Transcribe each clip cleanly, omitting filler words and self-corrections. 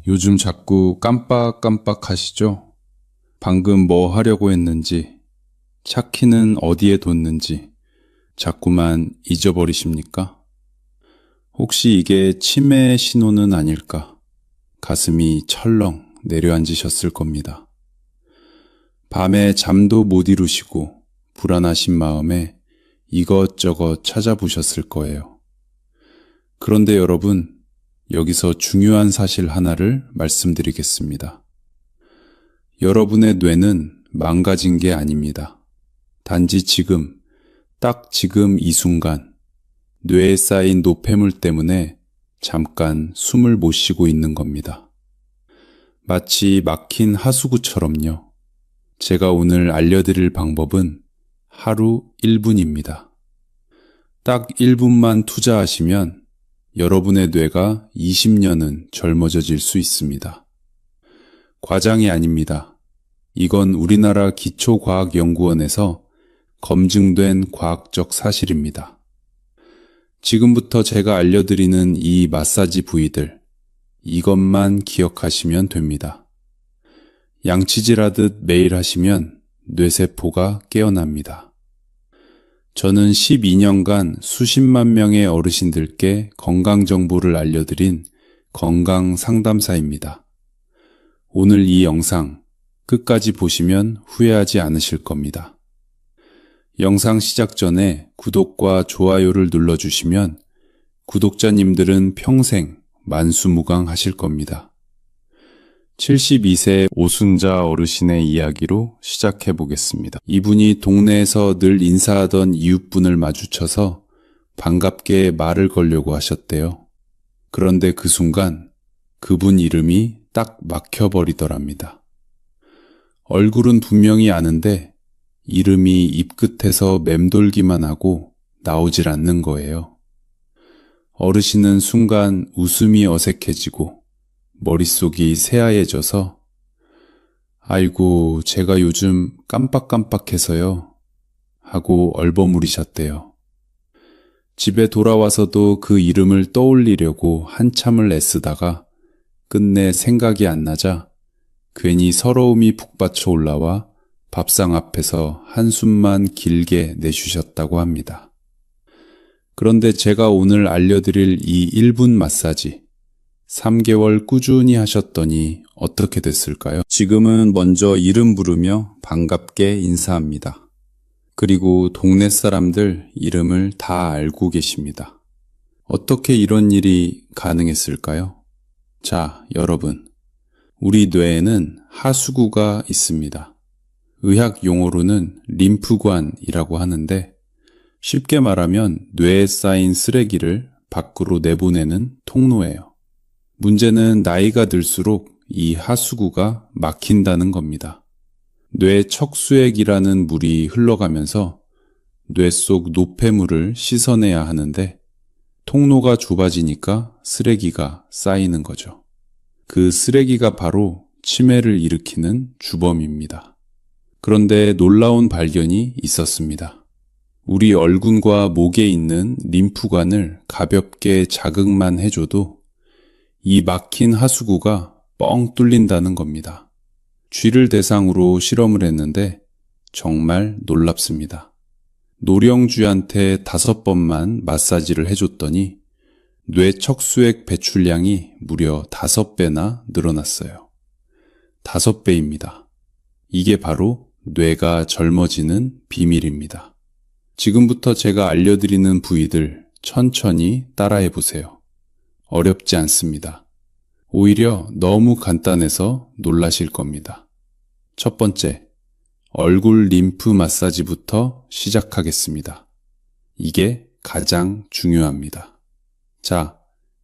요즘 자꾸 깜빡깜빡 하시죠? 방금 뭐 하려고 했는지, 차 키는 어디에 뒀는지 자꾸만 잊어버리십니까? 혹시 이게 치매의 신호는 아닐까? 가슴이 철렁 내려앉으셨을 겁니다. 밤에 잠도 못 이루시고 불안하신 마음에 이것저것 찾아보셨을 거예요. 그런데 여러분, 여기서 중요한 사실 하나를 말씀드리겠습니다. 여러분의 뇌는 망가진 게 아닙니다. 단지 지금, 딱 지금 이 순간, 뇌에 쌓인 노폐물 때문에 잠깐 숨을 못 쉬고 있는 겁니다. 마치 막힌 하수구처럼요. 제가 오늘 알려드릴 방법은 하루 1분입니다. 딱 1분만 투자하시면 여러분의 뇌가 20년은 젊어질 수 있습니다. 과장이 아닙니다. 이건 우리나라 기초과학연구원에서 검증된 과학적 사실입니다. 지금부터 제가 알려드리는 이 마사지 부위들, 이것만 기억하시면 됩니다. 양치질하듯 매일 하시면 뇌세포가 깨어납니다. 저는 12년간 수십만 명의 어르신들께 건강정보를 알려드린 건강상담사입니다. 오늘 이 영상 끝까지 보시면 후회하지 않으실 겁니다. 영상 시작 전에 구독과 좋아요를 눌러주시면 구독자님들은 평생 만수무강하실 겁니다. 72세 오순자 어르신의 이야기로 시작해 보겠습니다. 이분이 동네에서 늘 인사하던 이웃분을 마주쳐서 반갑게 말을 걸려고 하셨대요. 그런데 그 순간 그분 이름이 딱 막혀버리더랍니다. 얼굴은 분명히 아는데 이름이 입끝에서 맴돌기만 하고 나오질 않는 거예요. 어르신은 순간 웃음이 어색해지고 머릿속이 새하얘져서 아이고 제가 요즘 깜빡깜빡해서요 하고 얼버무리셨대요. 집에 돌아와서도 그 이름을 떠올리려고 한참을 애쓰다가 끝내 생각이 안 나자 괜히 서러움이 북받쳐 올라와 밥상 앞에서 한숨만 길게 내쉬셨다고 합니다. 그런데 제가 오늘 알려드릴 이 1분 마사지 3개월 꾸준히 하셨더니 어떻게 됐을까요? 지금은 먼저 이름 부르며 반갑게 인사합니다. 그리고 동네 사람들 이름을 다 알고 계십니다. 어떻게 이런 일이 가능했을까요? 자, 여러분. 우리 뇌에는 하수구가 있습니다. 의학 용어로는 림프관이라고 하는데 쉽게 말하면 뇌에 쌓인 쓰레기를 밖으로 내보내는 통로예요. 문제는 나이가 들수록 이 하수구가 막힌다는 겁니다. 뇌 척수액이라는 물이 흘러가면서 뇌 속 노폐물을 씻어내야 하는데 통로가 좁아지니까 쓰레기가 쌓이는 거죠. 그 쓰레기가 바로 치매를 일으키는 주범입니다. 그런데 놀라운 발견이 있었습니다. 우리 얼굴과 목에 있는 림프관을 가볍게 자극만 해줘도 이 막힌 하수구가 뻥 뚫린다는 겁니다. 쥐를 대상으로 실험을 했는데 정말 놀랍습니다. 노령쥐한테 5번만 마사지를 해줬더니 뇌 척수액 배출량이 무려 5배나 늘어났어요. 5배입니다. 이게 바로 뇌가 젊어지는 비밀입니다. 지금부터 제가 알려드리는 부위들 천천히 따라해 보세요. 어렵지 않습니다. 오히려 너무 간단해서 놀라실 겁니다. 첫 번째, 얼굴 림프 마사지부터 시작하겠습니다. 이게 가장 중요합니다. 자,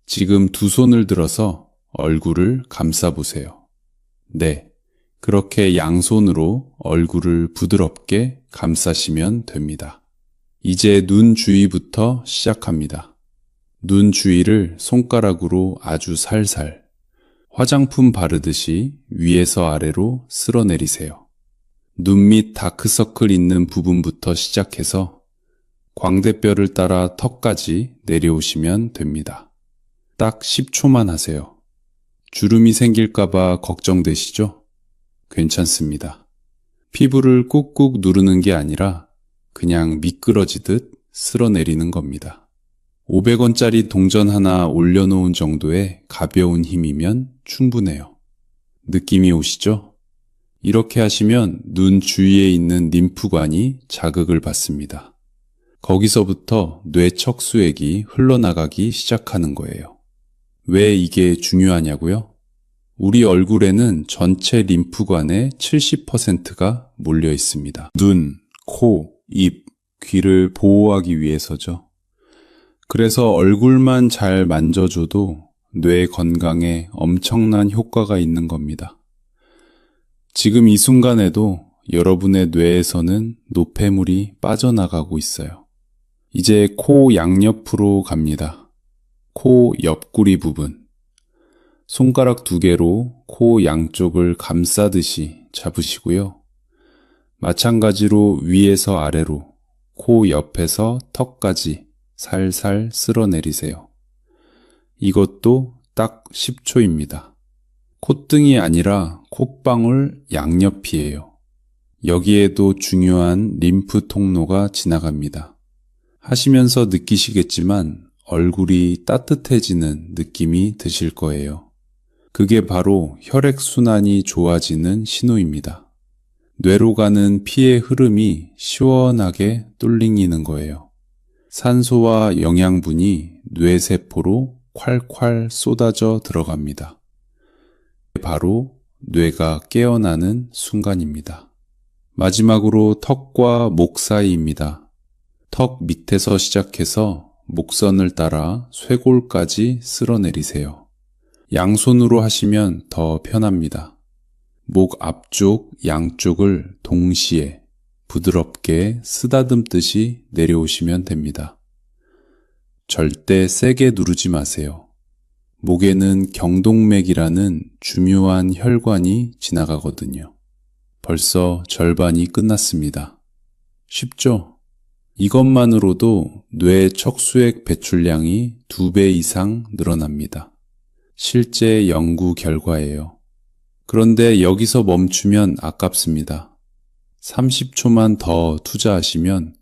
지금 두 손을 들어서 얼굴을 감싸보세요. 네, 그렇게 양손으로 얼굴을 부드럽게 감싸시면 됩니다. 이제 눈 주위부터 시작합니다. 눈 주위를 손가락으로 아주 살살, 화장품 바르듯이 위에서 아래로 쓸어내리세요. 눈 밑 다크서클 있는 부분부터 시작해서 광대뼈를 따라 턱까지 내려오시면 됩니다. 딱 10초만 하세요. 주름이 생길까봐 걱정되시죠? 괜찮습니다. 피부를 꾹꾹 누르는 게 아니라 그냥 미끄러지듯 쓸어내리는 겁니다. 500원짜리 동전 하나 올려놓은 정도의 가벼운 힘이면 충분해요. 느낌이 오시죠? 이렇게 하시면 눈 주위에 있는 림프관이 자극을 받습니다. 거기서부터 뇌 척수액이 흘러나가기 시작하는 거예요. 왜 이게 중요하냐고요? 우리 얼굴에는 전체 림프관의 70%가 몰려 있습니다. 눈, 코, 입, 귀를 보호하기 위해서죠. 그래서 얼굴만 잘 만져줘도 뇌 건강에 엄청난 효과가 있는 겁니다. 지금 이 순간에도 여러분의 뇌에서는 노폐물이 빠져나가고 있어요. 이제 코 양옆으로 갑니다. 코 옆구리 부분. 손가락 2개로 코 양쪽을 감싸듯이 잡으시고요. 마찬가지로 위에서 아래로 코 옆에서 턱까지 살살 쓸어내리세요. 이것도 딱 10초입니다. 콧등이 아니라 콧방울 양옆이에요. 여기에도 중요한 림프 통로가 지나갑니다. 하시면서 느끼시겠지만 얼굴이 따뜻해지는 느낌이 드실 거예요. 그게 바로 혈액순환이 좋아지는 신호입니다. 뇌로 가는 피의 흐름이 시원하게 뚫리는 거예요. 산소와 영양분이 뇌세포로 콸콸 쏟아져 들어갑니다. 바로 뇌가 깨어나는 순간입니다. 마지막으로 턱과 목 사이입니다. 턱 밑에서 시작해서 목선을 따라 쇄골까지 쓸어내리세요. 양손으로 하시면 더 편합니다. 목 앞쪽, 양쪽을 동시에 부드럽게 쓰다듬듯이 내려오시면 됩니다. 절대 세게 누르지 마세요. 목에는 경동맥이라는 중요한 혈관이 지나가거든요. 벌써 절반이 끝났습니다. 쉽죠? 이것만으로도 뇌 척수액 배출량이 2배 이상 늘어납니다. 실제 연구 결과예요. 그런데 여기서 멈추면 아깝습니다. 30초만 더 투자하시면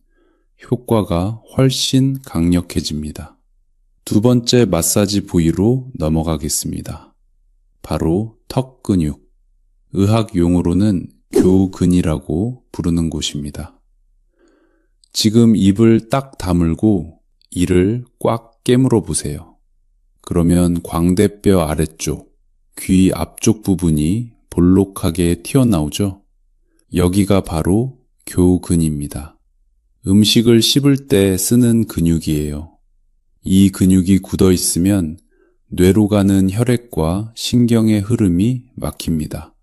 효과가 훨씬 강력해집니다. 2번째 마사지 부위로 넘어가겠습니다. 바로 턱 근육. 의학 용어로는 교근이라고 부르는 곳입니다. 지금 입을 딱 다물고 이를 꽉 깨물어 보세요. 그러면 광대뼈 아래쪽, 귀 앞쪽 부분이 볼록하게 튀어나오죠? 여기가 바로 교근입니다. 음식을 씹을 때 쓰는 근육이에요. 이 근육이 굳어 있으면 뇌로 가는 혈액과 신경의 흐름이 막힙니다.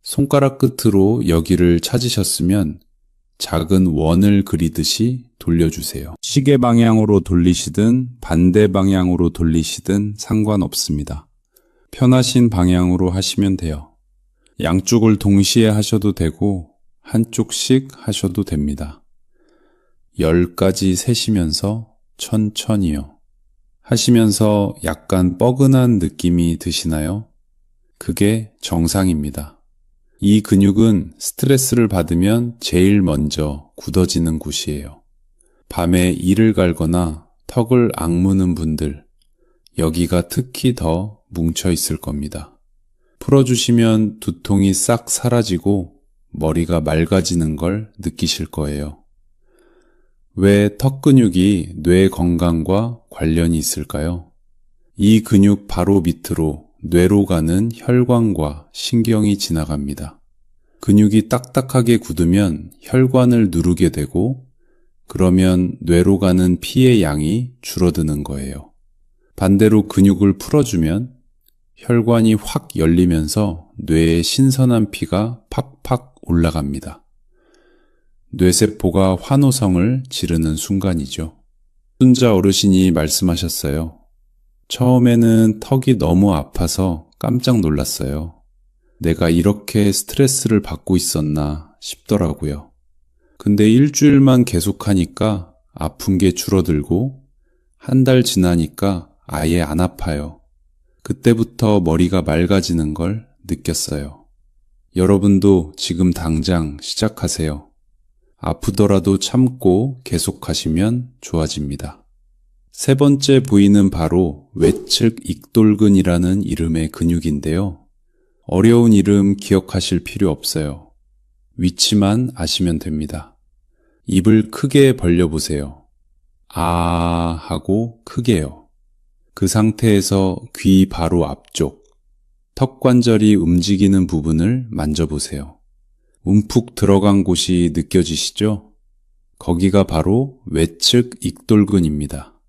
손가락 끝으로 여기를 찾으셨으면 작은 원을 그리듯이 돌려주세요. 시계 방향으로 돌리시든 반대 방향으로 돌리시든 상관없습니다. 편하신 방향으로 하시면 돼요. 양쪽을 동시에 하셔도 되고 한쪽씩 하셔도 됩니다. 10까지 세시면서 천천히요. 하시면서 약간 뻐근한 느낌이 드시나요? 그게 정상입니다. 이 근육은 스트레스를 받으면 제일 먼저 굳어지는 곳이에요. 밤에 이를 갈거나 턱을 악무는 분들, 여기가 특히 더 뭉쳐 있을 겁니다. 풀어주시면 두통이 싹 사라지고 머리가 맑아지는 걸 느끼실 거예요. 왜 턱 근육이 뇌 건강과 관련이 있을까요? 이 근육 바로 밑으로 뇌로 가는 혈관과 신경이 지나갑니다. 근육이 딱딱하게 굳으면 혈관을 누르게 되고 그러면 뇌로 가는 피의 양이 줄어드는 거예요. 반대로 근육을 풀어주면 혈관이 확 열리면서 뇌에 신선한 피가 팍팍 올라갑니다. 뇌세포가 환호성을 지르는 순간이죠. 순자 어르신이 말씀하셨어요. 처음에는 턱이 너무 아파서 깜짝 놀랐어요. 내가 이렇게 스트레스를 받고 있었나 싶더라고요. 근데 일주일만 계속하니까 아픈 게 줄어들고 한 달 지나니까 아예 안 아파요. 그때부터 머리가 맑아지는 걸 느꼈어요. 여러분도 지금 당장 시작하세요. 아프더라도 참고 계속하시면 좋아집니다. 세 번째 부위는 바로 외측 익돌근이라는 이름의 근육인데요. 어려운 이름 기억하실 필요 없어요. 위치만 아시면 됩니다. 입을 크게 벌려보세요. 아 하고 크게요. 그 상태에서 귀 바로 앞쪽, 턱 관절이 움직이는 부분을 만져보세요. 움푹 들어간 곳이 느껴지시죠? 거기가 바로 외측 익돌근입니다.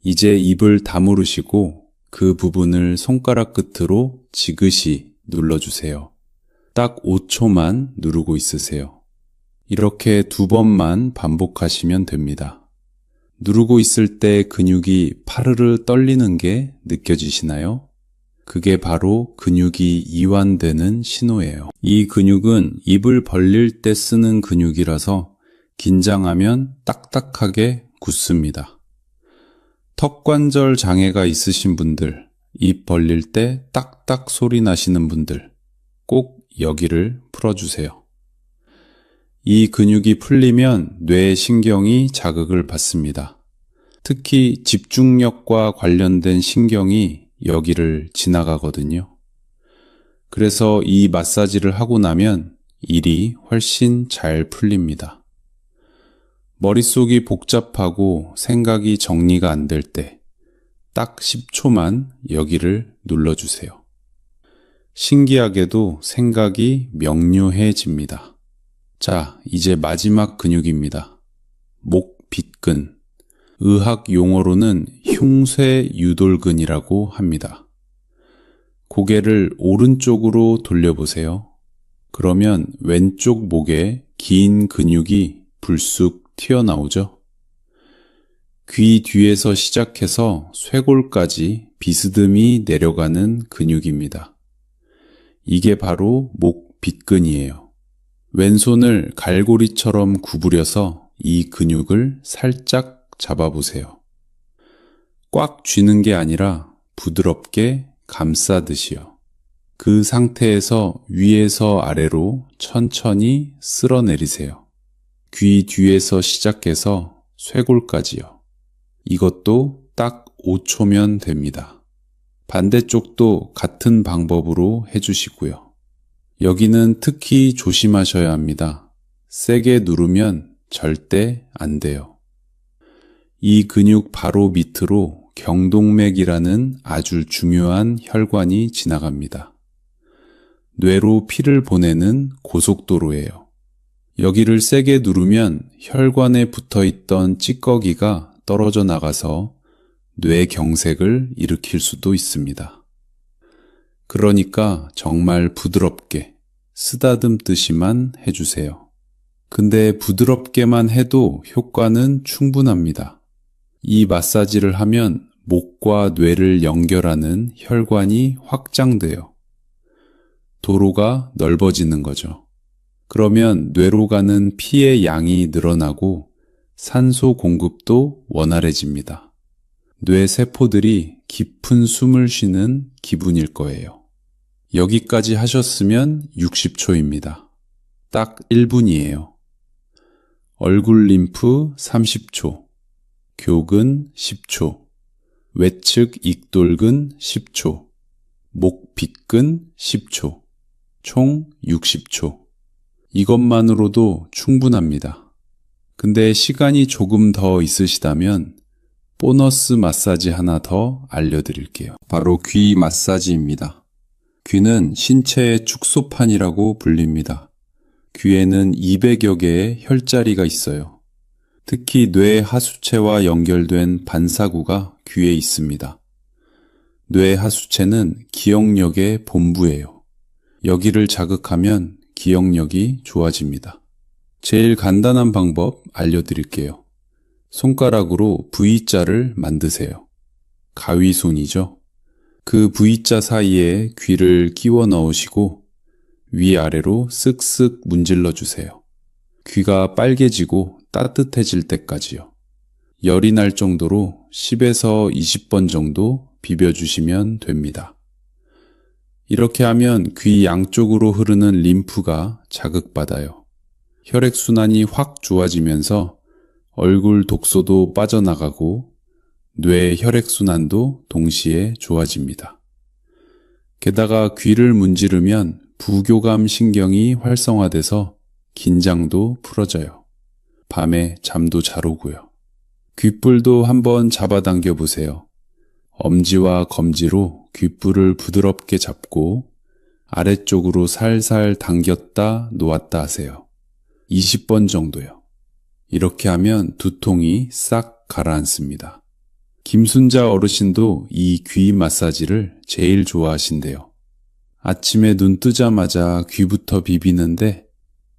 이제 입을 다무르시고 그 부분을 손가락 끝으로 지그시 눌러주세요. 딱 5초만 누르고 있으세요. 이렇게 2번만 반복하시면 됩니다. 누르고 있을 때 근육이 파르르 떨리는 게 느껴지시나요? 그게 바로 근육이 이완되는 신호예요. 이 근육은 입을 벌릴 때 쓰는 근육이라서 긴장하면 딱딱하게 굳습니다. 턱관절 장애가 있으신 분들, 입 벌릴 때 딱딱 소리 나시는 분들, 꼭 여기를 풀어주세요. 이 근육이 풀리면 뇌 신경이 자극을 받습니다. 특히 집중력과 관련된 신경이 여기를 지나가거든요. 그래서 이 마사지를 하고 나면 일이 훨씬 잘 풀립니다. 머릿속이 복잡하고 생각이 정리가 안 될 때 딱 10초만 여기를 눌러주세요. 신기하게도 생각이 명료해집니다. 자, 이제 마지막 근육입니다. 목 빗근. 의학 용어로는 흉쇄유돌근이라고 합니다. 고개를 오른쪽으로 돌려보세요. 그러면 왼쪽 목에 긴 근육이 불쑥 튀어나오죠. 귀 뒤에서 시작해서 쇄골까지 비스듬히 내려가는 근육입니다. 이게 바로 목 빗근이에요. 왼손을 갈고리처럼 구부려서 이 근육을 살짝 잡아보세요. 꽉 쥐는 게 아니라 부드럽게 감싸듯이요. 그 상태에서 위에서 아래로 천천히 쓸어내리세요. 귀 뒤에서 시작해서 쇄골까지요. 이것도 딱 5초면 됩니다. 반대쪽도 같은 방법으로 해주시고요. 여기는 특히 조심하셔야 합니다. 세게 누르면 절대 안 돼요. 이 근육 바로 밑으로 경동맥이라는 아주 중요한 혈관이 지나갑니다. 뇌로 피를 보내는 고속도로예요. 여기를 세게 누르면 혈관에 붙어있던 찌꺼기가 떨어져 나가서 뇌경색을 일으킬 수도 있습니다. 그러니까 정말 부드럽게 쓰다듬듯이만 해주세요. 근데 부드럽게만 해도 효과는 충분합니다. 이 마사지를 하면 목과 뇌를 연결하는 혈관이 확장돼요. 도로가 넓어지는 거죠. 그러면 뇌로 가는 피의 양이 늘어나고 산소 공급도 원활해집니다. 뇌 세포들이 깊은 숨을 쉬는 기분일 거예요. 여기까지 하셨으면 60초입니다. 딱 1분이에요. 얼굴 림프 30초, 교근 10초, 외측 익돌근 10초, 목 빗근 10초, 총 60초. 이것만으로도 충분합니다. 근데 시간이 조금 더 있으시다면 보너스 마사지 하나 더 알려드릴게요. 바로 귀 마사지입니다. 귀는 신체의 축소판이라고 불립니다. 귀에는 200여 개의 혈자리가 있어요. 특히 뇌 하수체와 연결된 반사구가 귀에 있습니다. 뇌 하수체는 기억력의 본부예요. 여기를 자극하면 기억력이 좋아집니다. 제일 간단한 방법 알려드릴게요. 손가락으로 V자를 만드세요. 가위손이죠. 그 V자 사이에 귀를 끼워 넣으시고 위아래로 쓱쓱 문질러 주세요. 귀가 빨개지고 따뜻해질 때까지요. 열이 날 정도로 10에서 20번 정도 비벼주시면 됩니다. 이렇게 하면 귀 양쪽으로 흐르는 림프가 자극받아요. 혈액순환이 확 좋아지면서 얼굴 독소도 빠져나가고 뇌 혈액순환도 동시에 좋아집니다. 게다가 귀를 문지르면 부교감 신경이 활성화돼서 긴장도 풀어져요. 밤에 잠도 잘 오고요. 귓불도 한번 잡아당겨 보세요. 엄지와 검지로 귓불을 부드럽게 잡고 아래쪽으로 살살 당겼다 놓았다 하세요. 20번 정도요. 이렇게 하면 두통이 싹 가라앉습니다. 김순자 어르신도 이 귀 마사지를 제일 좋아하신대요. 아침에 눈 뜨자마자 귀부터 비비는데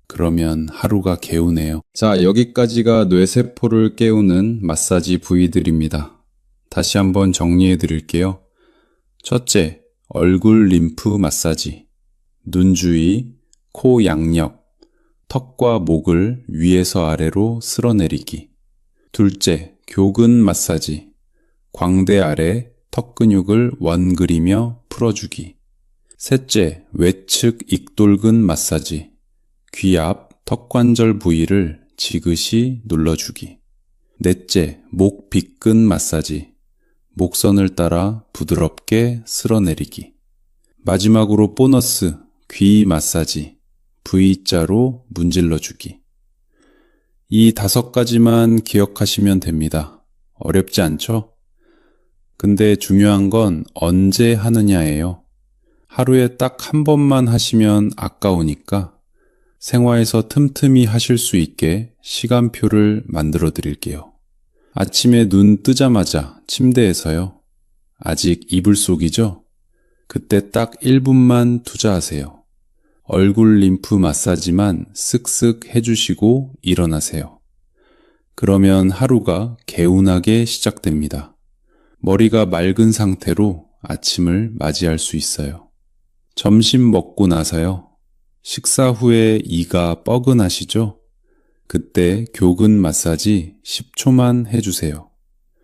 그러면 하루가 개우네요. 자, 여기까지가 뇌세포를 깨우는 마사지 부위들입니다. 다시 한번 정리해 드릴게요. 첫째, 얼굴 림프 마사지. 눈 주위, 코 양옆, 턱과 목을 위에서 아래로 쓸어내리기. 둘째, 교근 마사지. 광대 아래 턱 근육을 원그리며 풀어주기. 셋째, 외측 익돌근 마사지. 귀 앞 턱관절 부위를 지그시 눌러주기. 넷째, 목 빗근 마사지. 목선을 따라 부드럽게 쓸어내리기. 마지막으로 보너스, 귀 마사지. V자로 문질러주기. 이 5가지만 기억하시면 됩니다. 어렵지 않죠? 근데 중요한 건 언제 하느냐예요. 하루에 딱 한 번만 하시면 아까우니까 생활에서 틈틈이 하실 수 있게 시간표를 만들어 드릴게요. 아침에 눈 뜨자마자 침대에서요. 아직 이불 속이죠? 그때 딱 1분만 투자하세요. 얼굴 림프 마사지만 쓱쓱 해주시고 일어나세요. 그러면 하루가 개운하게 시작됩니다. 머리가 맑은 상태로 아침을 맞이할 수 있어요. 점심 먹고 나서요. 식사 후에 이가 뻐근하시죠? 그때 교근 마사지 10초만 해주세요.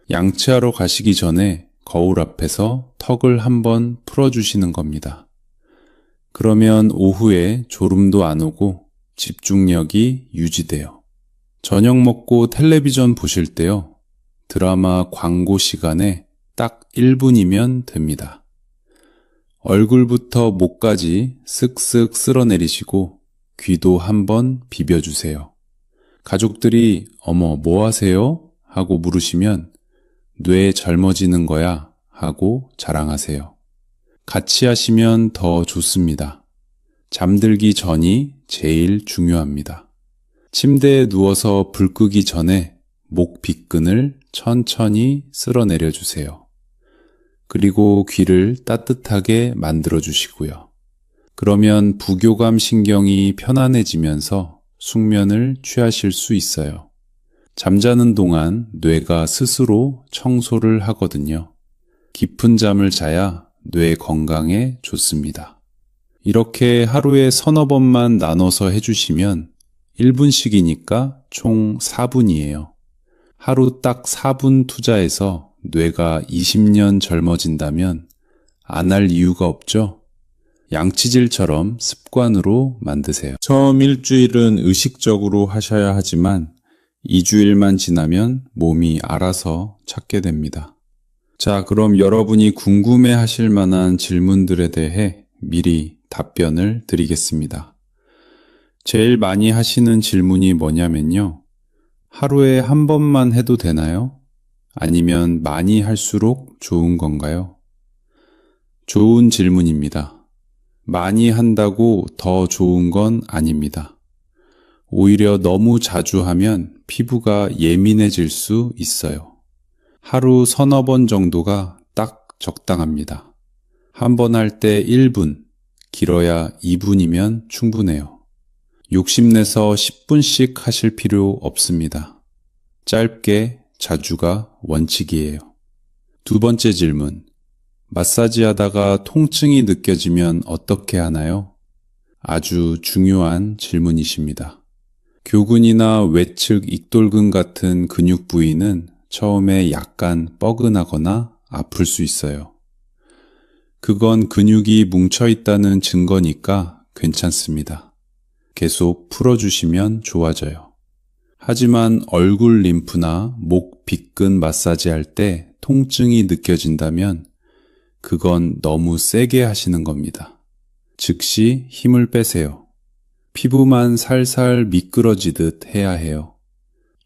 양치하러 가시기 전에 거울 앞에서 턱을 한번 풀어주시는 겁니다. 그러면 오후에 졸음도 안 오고 집중력이 유지돼요. 저녁 먹고 텔레비전 보실 때요. 드라마 광고 시간에 딱 1분이면 됩니다. 얼굴부터 목까지 쓱쓱 쓸어내리시고 귀도 한번 비벼주세요. 가족들이 어머 뭐 하세요? 하고 물으시면 뇌 젊어지는 거야 하고 자랑하세요. 같이 하시면 더 좋습니다. 잠들기 전이 제일 중요합니다. 침대에 누워서 불 끄기 전에 목 빗근을 천천히 쓸어내려 주세요. 그리고 귀를 따뜻하게 만들어 주시고요. 그러면 부교감 신경이 편안해지면서 숙면을 취하실 수 있어요. 잠자는 동안 뇌가 스스로 청소를 하거든요. 깊은 잠을 자야 뇌 건강에 좋습니다. 이렇게 하루에 서너 번만 나눠서 해주시면 1분씩이니까 총 4분이에요. 하루 딱 4분 투자해서 뇌가 20년 젊어진다면 안 할 이유가 없죠? 양치질처럼 습관으로 만드세요. 처음 일주일은 의식적으로 하셔야 하지만 2주일만 지나면 몸이 알아서 찾게 됩니다. 자, 그럼 여러분이 궁금해 하실 만한 질문들에 대해 미리 답변을 드리겠습니다. 제일 많이 하시는 질문이 뭐냐면요. 하루에 한 번만 해도 되나요? 아니면 많이 할수록 좋은 건가요? 좋은 질문입니다. 많이 한다고 더 좋은 건 아닙니다. 오히려 너무 자주 하면 피부가 예민해질 수 있어요. 하루 서너 번 정도가 딱 적당합니다. 한 번 할 때 1분, 길어야 2분이면 충분해요. 욕심내서 10분씩 하실 필요 없습니다. 짧게 자주가 원칙이에요. 두 번째 질문. 마사지 하다가 통증이 느껴지면 어떻게 하나요? 아주 중요한 질문이십니다. 교근이나 외측 익돌근 같은 근육 부위는 처음에 약간 뻐근하거나 아플 수 있어요. 그건 근육이 뭉쳐있다는 증거니까 괜찮습니다. 계속 풀어주시면 좋아져요. 하지만 얼굴 림프나 목 빗근 마사지 할 때 통증이 느껴진다면 그건 너무 세게 하시는 겁니다. 즉시 힘을 빼세요. 피부만 살살 미끄러지듯 해야 해요.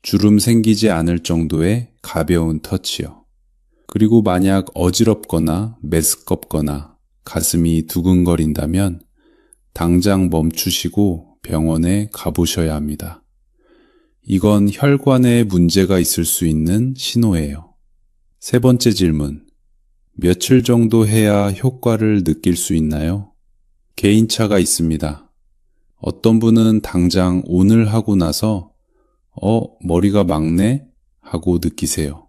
주름 생기지 않을 정도의 가벼운 터치요. 그리고 만약 어지럽거나 메스껍거나 가슴이 두근거린다면 당장 멈추시고 병원에 가보셔야 합니다. 이건 혈관에 문제가 있을 수 있는 신호예요. 세 번째 질문. 며칠 정도 해야 효과를 느낄 수 있나요? 개인차가 있습니다. 어떤 분은 당장 오늘 하고 나서 머리가 막네? 하고 느끼세요.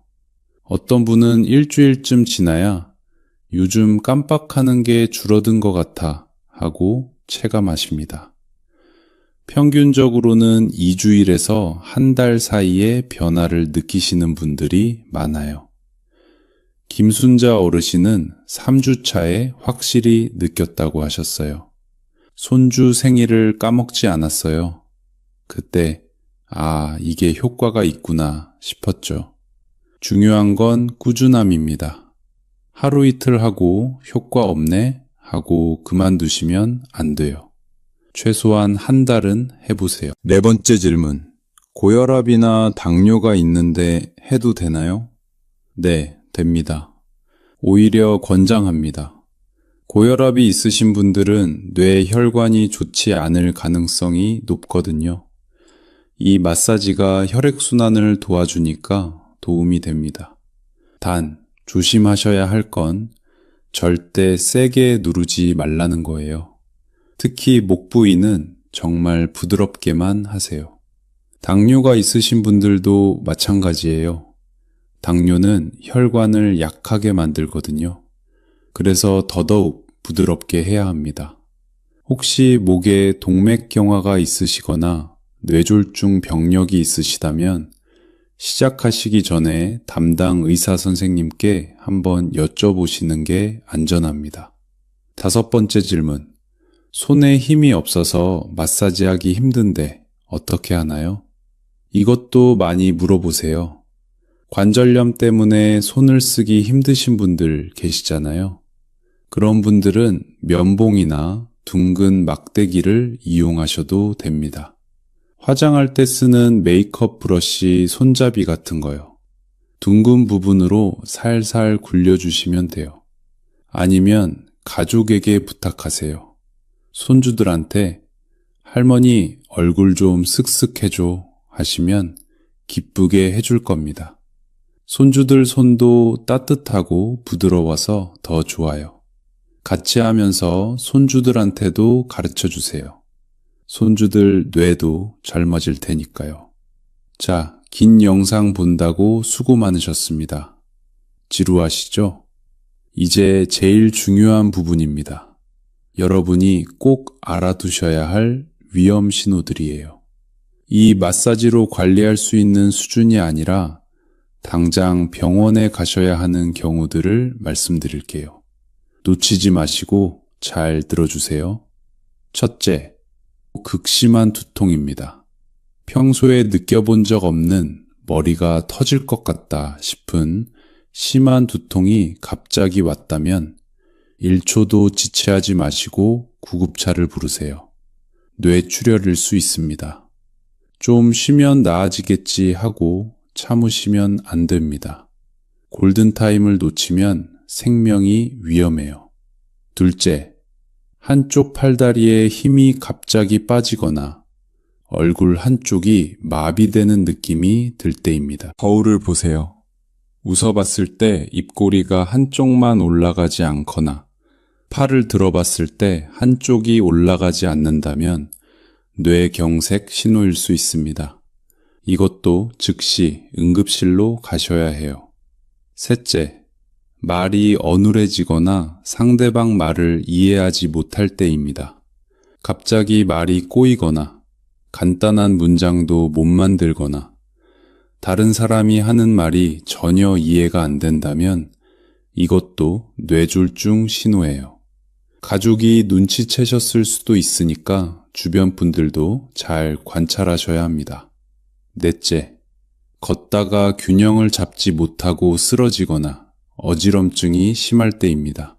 어떤 분은 일주일쯤 지나야 요즘 깜빡하는 게 줄어든 것 같아 하고 체감하십니다. 평균적으로는 2주일에서 한 달 사이에 변화를 느끼시는 분들이 많아요. 김순자 어르신은 3주 차에 확실히 느꼈다고 하셨어요. 손주 생일을 까먹지 않았어요. 그때 이게 효과가 있구나 싶었죠. 중요한 건 꾸준함입니다. 하루 이틀 하고 효과 없네 하고 그만두시면 안 돼요. 최소한 한 달은 해보세요. 네 번째 질문. 고혈압이나 당뇨가 있는데 해도 되나요? 네, 됩니다. 오히려 권장합니다. 고혈압이 있으신 분들은 뇌 혈관이 좋지 않을 가능성이 높거든요. 이 마사지가 혈액순환을 도와주니까 도움이 됩니다. 단, 조심하셔야 할 건 절대 세게 누르지 말라는 거예요. 특히 목 부위는 정말 부드럽게만 하세요. 당뇨가 있으신 분들도 마찬가지예요. 당뇨는 혈관을 약하게 만들거든요. 그래서 더더욱 부드럽게 해야 합니다. 혹시 목에 동맥경화가 있으시거나 뇌졸중 병력이 있으시다면 시작하시기 전에 담당 의사 선생님께 한번 여쭤보시는 게 안전합니다. 다섯 번째 질문. 손에 힘이 없어서 마사지하기 힘든데 어떻게 하나요? 이것도 많이 물어보세요. 관절염 때문에 손을 쓰기 힘드신 분들 계시잖아요. 그런 분들은 면봉이나 둥근 막대기를 이용하셔도 됩니다. 화장할 때 쓰는 메이크업 브러쉬 손잡이 같은 거요. 둥근 부분으로 살살 굴려주시면 돼요. 아니면 가족에게 부탁하세요. 손주들한테 할머니 얼굴 좀 쓱쓱 해줘 하시면 기쁘게 해줄 겁니다. 손주들 손도 따뜻하고 부드러워서 더 좋아요. 같이 하면서 손주들한테도 가르쳐 주세요. 손주들 뇌도 젊어질 테니까요. 자, 긴 영상 본다고 수고 많으셨습니다. 지루하시죠? 이제 제일 중요한 부분입니다. 여러분이 꼭 알아두셔야 할 위험 신호들이에요. 이 마사지로 관리할 수 있는 수준이 아니라 당장 병원에 가셔야 하는 경우들을 말씀드릴게요. 놓치지 마시고 잘 들어주세요. 첫째, 극심한 두통입니다. 평소에 느껴본 적 없는 머리가 터질 것 같다 싶은 심한 두통이 갑자기 왔다면 1초도 지체하지 마시고 구급차를 부르세요. 뇌출혈일 수 있습니다. 좀 쉬면 나아지겠지 하고 참으시면 안 됩니다. 골든타임을 놓치면 생명이 위험해요. 둘째, 한쪽 팔다리에 힘이 갑자기 빠지거나 얼굴 한쪽이 마비되는 느낌이 들 때입니다. 거울을 보세요. 웃어봤을 때 입꼬리가 한쪽만 올라가지 않거나 팔을 들어봤을 때 한쪽이 올라가지 않는다면 뇌경색 신호일 수 있습니다. 이것도 즉시 응급실로 가셔야 해요. 셋째, 말이 어눌해지거나 상대방 말을 이해하지 못할 때입니다. 갑자기 말이 꼬이거나 간단한 문장도 못 만들거나 다른 사람이 하는 말이 전혀 이해가 안 된다면 이것도 뇌졸중 신호예요. 가족이 눈치채셨을 수도 있으니까 주변 분들도 잘 관찰하셔야 합니다. 넷째, 걷다가 균형을 잡지 못하고 쓰러지거나 어지럼증이 심할 때입니다.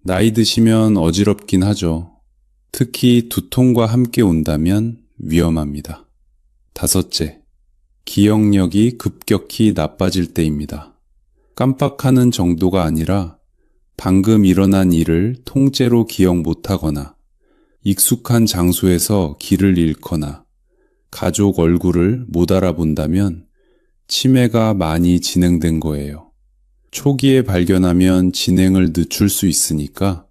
나이 드시면 어지럽긴 하죠. 특히 두통과 함께 온다면 위험합니다. 다섯째, 기억력이 급격히 나빠질 때입니다. 깜빡하는 정도가 아니라 방금 일어난 일을 통째로 기억 못하거나 익숙한 장소에서 길을 잃거나 가족 얼굴을 못 알아본다면 치매가 많이 진행된 거예요. 초기에 발견하면 진행을 늦출 수 있으니까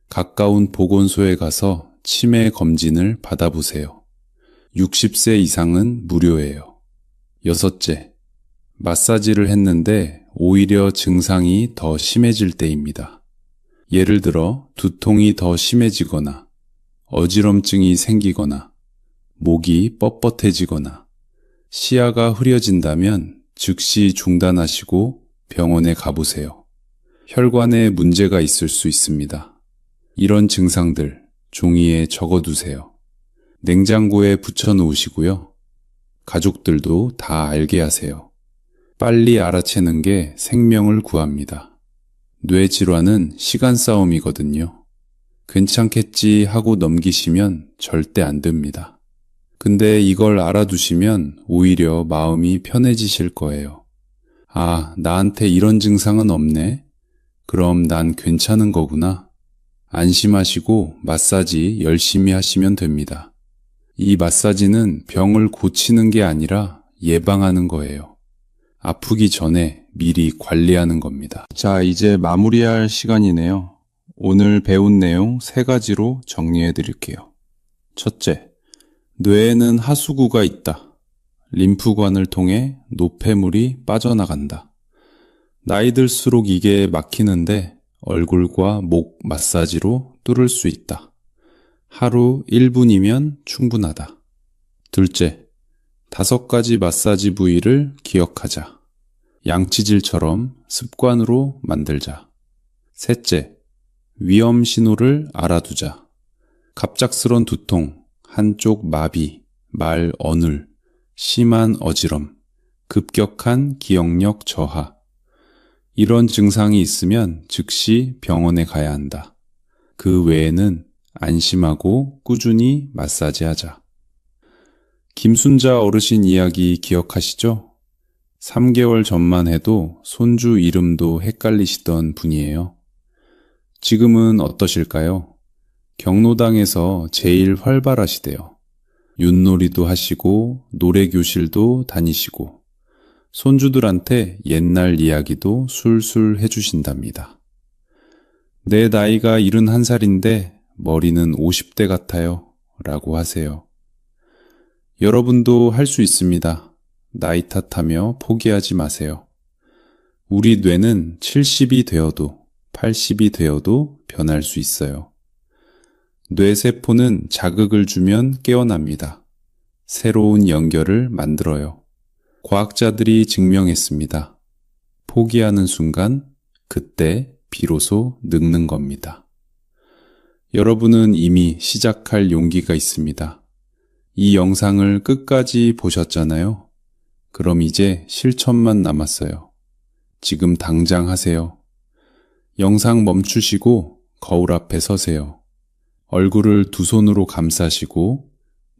가까운 보건소에 가서 치매 검진을 받아보세요. 60세 이상은 무료예요. 여섯째, 마사지를 했는데 오히려 증상이 더 심해질 때입니다. 예를 들어 두통이 더 심해지거나 어지럼증이 생기거나 목이 뻣뻣해지거나 시야가 흐려진다면 즉시 중단하시고 병원에 가보세요. 혈관에 문제가 있을 수 있습니다. 이런 증상들 종이에 적어두세요. 냉장고에 붙여놓으시고요. 가족들도 다 알게 하세요. 빨리 알아채는 게 생명을 구합니다. 뇌질환은 시간 싸움이거든요. 괜찮겠지 하고 넘기시면 절대 안 됩니다. 근데 이걸 알아두시면 오히려 마음이 편해지실 거예요. 아, 나한테 이런 증상은 없네? 그럼 난 괜찮은 거구나. 안심하시고 마사지 열심히 하시면 됩니다. 이 마사지는 병을 고치는 게 아니라 예방하는 거예요. 아프기 전에 미리 관리하는 겁니다. 자, 이제 마무리할 시간이네요. 오늘 배운 내용 3가지로 정리해 드릴게요. 첫째, 뇌에는 하수구가 있다. 림프관을 통해 노폐물이 빠져나간다. 나이 들수록 이게 막히는데 얼굴과 목 마사지로 뚫을 수 있다. 하루 1분이면 충분하다. 둘째, 5가지 마사지 부위를 기억하자. 양치질처럼 습관으로 만들자. 셋째, 위험 신호를 알아두자. 갑작스런 두통, 한쪽 마비, 말 어눌, 심한 어지럼, 급격한 기억력 저하. 이런 증상이 있으면 즉시 병원에 가야 한다. 그 외에는 안심하고 꾸준히 마사지하자. 김순자 어르신 이야기 기억하시죠? 3개월 전만 해도 손주 이름도 헷갈리시던 분이에요. 지금은 어떠실까요? 경로당에서 제일 활발하시대요. 윷놀이도 하시고 노래교실도 다니시고 손주들한테 옛날 이야기도 술술 해주신답니다. 내 나이가 71살인데 머리는 50대 같아요 라고 하세요. 여러분도 할 수 있습니다. 나이 탓하며 포기하지 마세요. 우리 뇌는 70이 되어도 80이 되어도 변할 수 있어요. 뇌세포는 자극을 주면 깨어납니다. 새로운 연결을 만들어요. 과학자들이 증명했습니다. 포기하는 순간 그때 비로소 늙는 겁니다. 여러분은 이미 시작할 용기가 있습니다. 이 영상을 끝까지 보셨잖아요. 그럼 이제 실천만 남았어요. 지금 당장 하세요. 영상 멈추시고 거울 앞에 서세요. 얼굴을 2손으로 감싸시고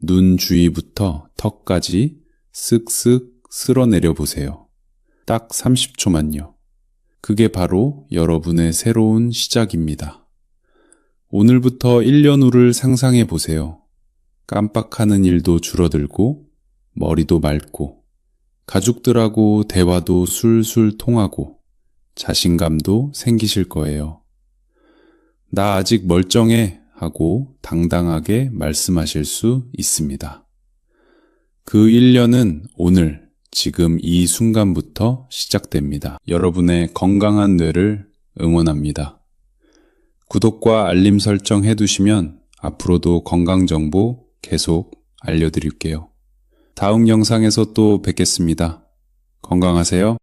눈 주위부터 턱까지 쓱쓱 쓸어내려 보세요. 딱 30초만요. 그게 바로 여러분의 새로운 시작입니다. 오늘부터 1년 후를 상상해 보세요. 깜빡하는 일도 줄어들고 머리도 맑고 가족들하고 대화도 술술 통하고 자신감도 생기실 거예요. 나 아직 멀쩡해 하고 당당하게 말씀하실 수 있습니다. 그 1년은 오늘, 지금 이 순간부터 시작됩니다. 여러분의 건강한 뇌를 응원합니다. 구독과 알림 설정 해두시면 앞으로도 건강 정보 계속 알려드릴게요. 다음 영상에서 또 뵙겠습니다. 건강하세요.